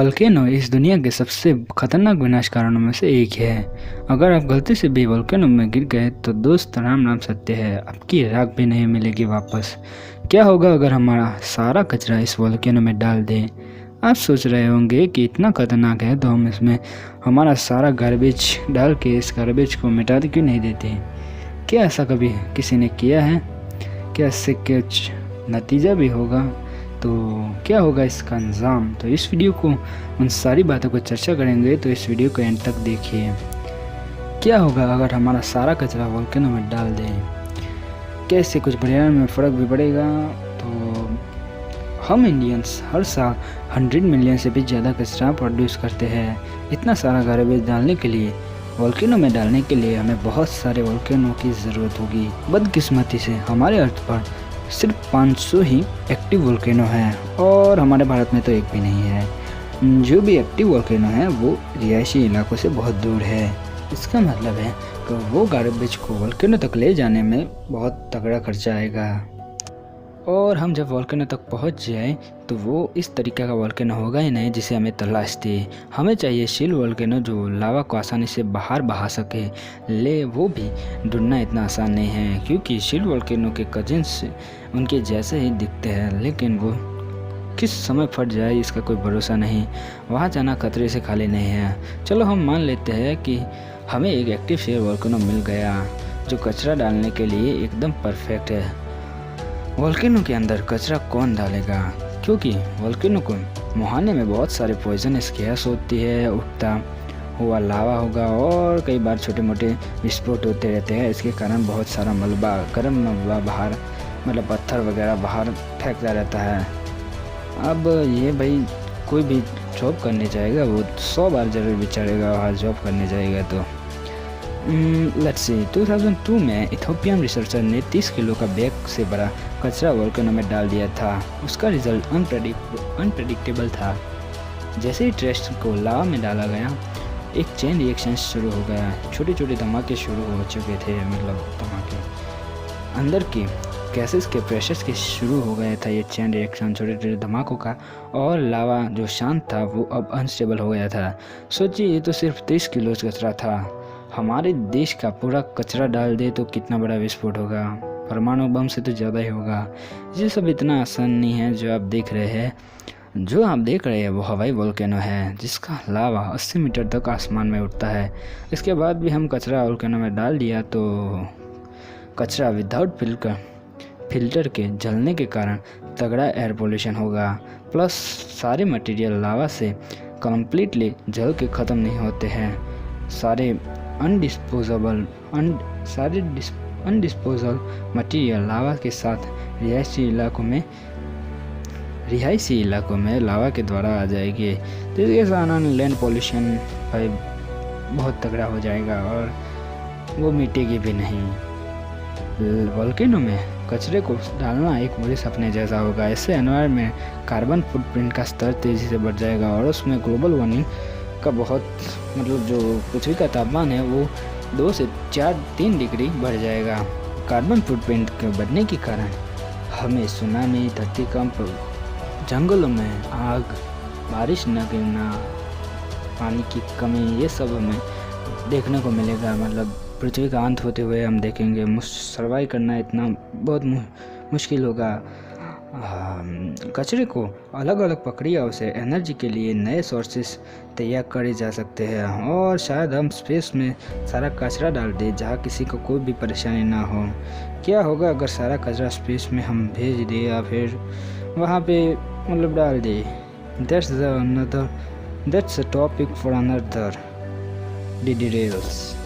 Volcano इस दुनिया के सबसे खतरनाक विनाश कारणों में से एक है। अगर आप गलती से भी वोल्केनो में गिर गए तो दोस्त राम नाम सत्य है, आपकी राख भी नहीं मिलेगी वापस। क्या होगा अगर हमारा सारा कचरा इस वोल्केनो में डाल दें? आप सोच रहे होंगे कि इतना खतरनाक है तो हम इसमें हमारा सारा गार्बेज डाल के इस गार्बेज को मिटा क्यों नहीं देते? क्या ऐसा कभी किसी ने किया है? क्या इससे कुछ नतीजा भी होगा? तो क्या होगा इसका अंजाम? तो इस वीडियो को उन सारी बातों को चर्चा करेंगे, तो इस वीडियो को एंड तक देखिए। क्या होगा अगर हमारा सारा कचरा वोल्केनो में डाल दें? क्या इससे कुछ पर्यावरण में फ़र्क भी पड़ेगा? तो हम इंडियंस हर साल 100 मिलियन से भी ज़्यादा कचरा प्रोड्यूस करते हैं। इतना सारा गार्बेज डालने के लिए, वोल्केनो में डालने के लिए हमें बहुत सारे वोल्केनो की ज़रूरत होगी। बदकिस्मती से हमारे अर्थ पर सिर्फ 500 ही एक्टिव वोल्केनो हैं और हमारे भारत में तो एक भी नहीं है। जो भी एक्टिव वोल्केनो है वो रिहायशी इलाकों से बहुत दूर है। इसका मतलब है कि वो गार्बेज को वोल्केनो तक ले जाने में बहुत तगड़ा खर्चा आएगा, और हम जब वोल्केनो तक पहुंच जाए तो वो इस तरीके का वोल्केनो होगा ही नहीं जिसे हमें तलाश थी। हमें चाहिए शील वोल्केनो जो लावा को आसानी से बाहर बहा सके, वो भी ढूंढना इतना आसान नहीं है, क्योंकि शील वोल्केनो के कजिन्स उनके जैसे ही दिखते हैं, लेकिन वो किस समय फट जाए इसका कोई भरोसा नहीं। वहाँ जाना खतरे से खाली नहीं है। चलो हम मान लेते हैं कि हमें एक एक्टिव शील वोल्केनो मिल गया जो कचरा डालने के लिए एकदम परफेक्ट है। वोल्केनो के अंदर कचरा कौन डालेगा? क्योंकि वोल्केनो को मुहाने में बहुत सारे पॉइजनस गैस होती है, उठता हुआ लावा होगा और कई बार छोटे मोटे विस्फोट होते रहते हैं। इसके कारण बहुत सारा मलबा, गर्म मलबा बाहर, मतलब पत्थर वगैरह बाहर फेंकता रहता है। अब ये भाई कोई भी जॉब करने जाएगा वो 100 बार जरूर विचारेगा वहाँ जॉब करने जाएगा। तो लेट्स सी 2002 में इथोपियन रिसर्चर ने 30 किलो का बैग से बड़ा कचरा वोल्केनो में डाल दिया था। उसका रिजल्ट अनप्रेडिक्टेबल था। जैसे ही ट्रेस्ट को लावा में डाला गया, एक चेन रिएक्शन शुरू हो गया। छोटे छोटे धमाके शुरू हो चुके थे, मतलब धमाके अंदर की गैसेस के प्रेशर्स के शुरू हो गया था। ये चेन रिएक्शन छोटे छोटे धमाकों का, और लावा जो शांत था वो अब अनस्टेबल हो गया था। सोचिए, ये तो सिर्फ 30 किलो कचरा था। हमारे देश का पूरा कचरा डाल दे तो कितना बड़ा विस्फोट होगा। परमाणु बम से तो ज़्यादा ही होगा। ये सब इतना आसान नहीं है जो आप देख रहे हैं। जो आप देख रहे हैं वो हवाई वोल्केनो है, जिसका लावा 80 मीटर तक आसमान में उठता है। इसके बाद भी हम कचरा वोल्केनो में डाल दिया तो कचरा विदाउट फिल्टर के जलने के कारण तगड़ा एयर पोल्यूशन होगा। प्लस सारे मटेरियल लावा से कम्प्लीटली जल के ख़त्म नहीं होते हैं। सारे अनडिस्पोजल मटेरियल लावा के साथ रिहायशी इलाकों में लावा के द्वारा आ जाएगी। तो इसके कारण लैंड पोल्यूशन भाई बहुत तगड़ा हो जाएगा और वो मिटेगी भी नहीं। वोल्केनो में कचरे को डालना एक बुरे सपने जैसा होगा। इससे एनवायरनमेंट में कार्बन फुटप्रिंट का स्तर तेज़ी से बढ़ जाएगा और उसमें ग्लोबल वार्मिंग का बहुत, मतलब जो पृथ्वी का तापमान है वो 2 से 3 डिग्री बढ़ जाएगा। कार्बन फुटप्रिंट के बढ़ने के कारण हमें सुनामी, धरतीकंप, जंगलों में आग, बारिश न गिरना, पानी की कमी, ये सब हमें देखने को मिलेगा। मतलब पृथ्वी का अंत होते हुए हम देखेंगे। सर्वाइव करना इतना बहुत मुश्किल होगा। कचरे को अलग अलग प्रक्रियाओं से एनर्जी के लिए नए सोर्सेस तैयार करे जा सकते हैं, और शायद हम स्पेस में सारा कचरा डाल दें जहाँ किसी को कोई भी परेशानी ना हो। क्या होगा अगर सारा कचरा स्पेस में हम भेज दें या फिर वहाँ पे मतलब डाल दें? That's a topic for another DD Reels।